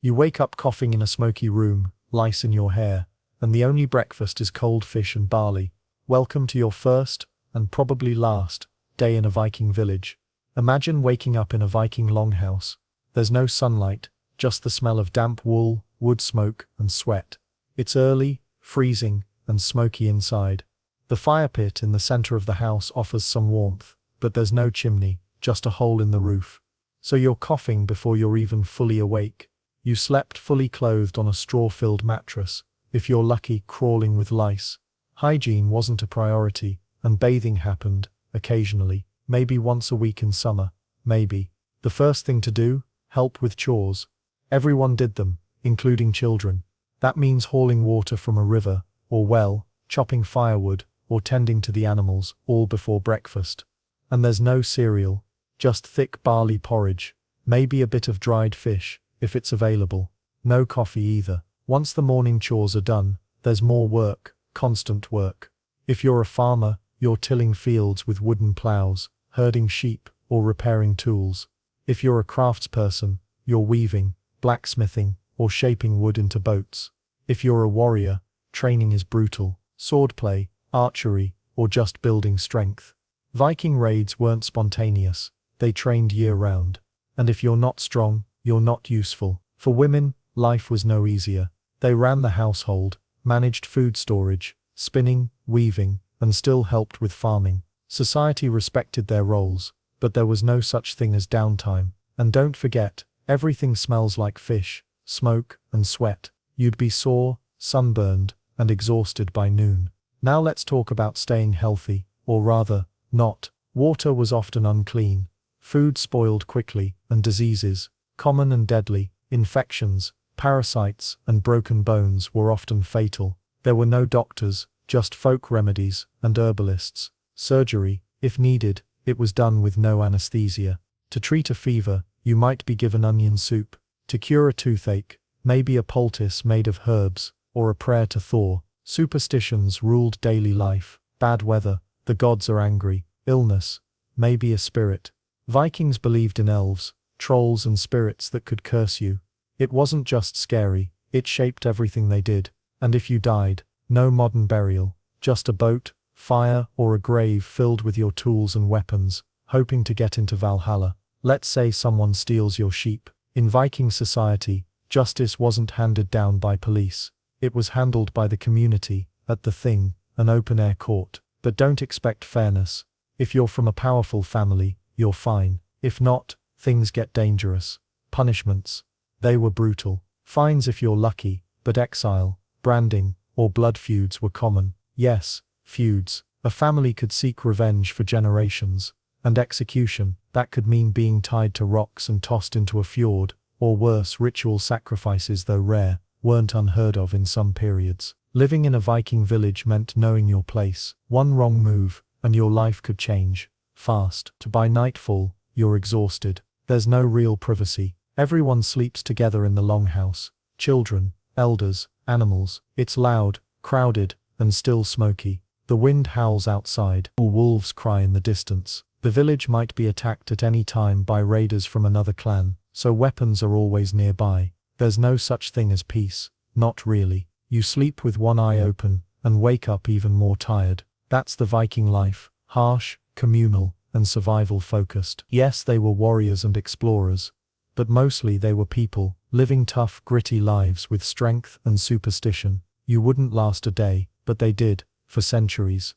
You wake up coughing in a smoky room, lice in your hair, and the only breakfast is cold fish and barley. Welcome to your first, and probably last, day in a Viking village. Imagine waking up in a Viking longhouse. There's no sunlight, just the smell of damp wool, wood smoke, and sweat. It's early, freezing, and smoky inside. The fire pit in the center of the house offers some warmth, but there's no chimney, just a hole in the roof. So you're coughing before you're even fully awake. You slept fully clothed on a straw-filled mattress, if you're lucky, crawling with lice. Hygiene wasn't a priority, and bathing happened, occasionally, maybe once a week in summer, maybe. The first thing to do? Help with chores. Everyone did them, including children. That means hauling water from a river, or well, chopping firewood, or tending to the animals, all before breakfast. And there's no cereal, just thick barley porridge, maybe a bit of dried fish, if it's available. No coffee either. Once the morning chores are done, there's more work, constant work. If you're a farmer, you're tilling fields with wooden plows, herding sheep, or repairing tools. If you're a craftsperson, you're weaving, blacksmithing, or shaping wood into boats. If you're a warrior, training is brutal, swordplay, archery, or just building strength. Viking raids weren't spontaneous, they trained year-round. And if you're not strong, you're not useful. For women, life was no easier. They ran the household, managed food storage, spinning, weaving, and still helped with farming. Society respected their roles, but there was no such thing as downtime. And don't forget, everything smells like fish, smoke, and sweat. You'd be sore, sunburned, and exhausted by noon. Now let's talk about staying healthy, or rather, not. Water was often unclean. Food spoiled quickly, and diseases, common and deadly, infections, parasites, and broken bones were often fatal. There were no doctors, just folk remedies, and herbalists. Surgery, if needed, it was done with no anesthesia. To treat a fever, you might be given onion soup. To cure a toothache, maybe a poultice made of herbs, or a prayer to Thor. Superstitions ruled daily life. Bad weather, the gods are angry. Illness, maybe a spirit. Vikings believed in elves, trolls and spirits that could curse you. It wasn't just scary, it shaped everything they did. And if you died, no modern burial, just a boat, fire, or a grave filled with your tools and weapons, hoping to get into Valhalla. Let's say someone steals your sheep. In Viking society, justice wasn't handed down by police. It was handled by the community, at the thing, an open-air court. But don't expect fairness. If you're from a powerful family, you're fine. If not, things get dangerous. Punishments. They were brutal. Fines if you're lucky, but exile, branding, or blood feuds were common. Yes, feuds. A family could seek revenge for generations. And execution, that could mean being tied to rocks and tossed into a fjord, or worse, ritual sacrifices, though rare, weren't unheard of in some periods. Living in a Viking village meant knowing your place. One wrong move, and your life could change. Fast. By nightfall, you're exhausted. There's no real privacy. Everyone sleeps together in the longhouse. Children, elders, animals. It's loud, crowded, and still smoky. The wind howls outside, or wolves cry in the distance. The village might be attacked at any time by raiders from another clan, so weapons are always nearby. There's no such thing as peace. Not really. You sleep with one eye open, and wake up even more tired. That's the Viking life. Harsh, communal, and survival-focused. Yes, they were warriors and explorers. But mostly they were people, living tough, gritty lives with strength and superstition. You wouldn't last a day, but they did, for centuries.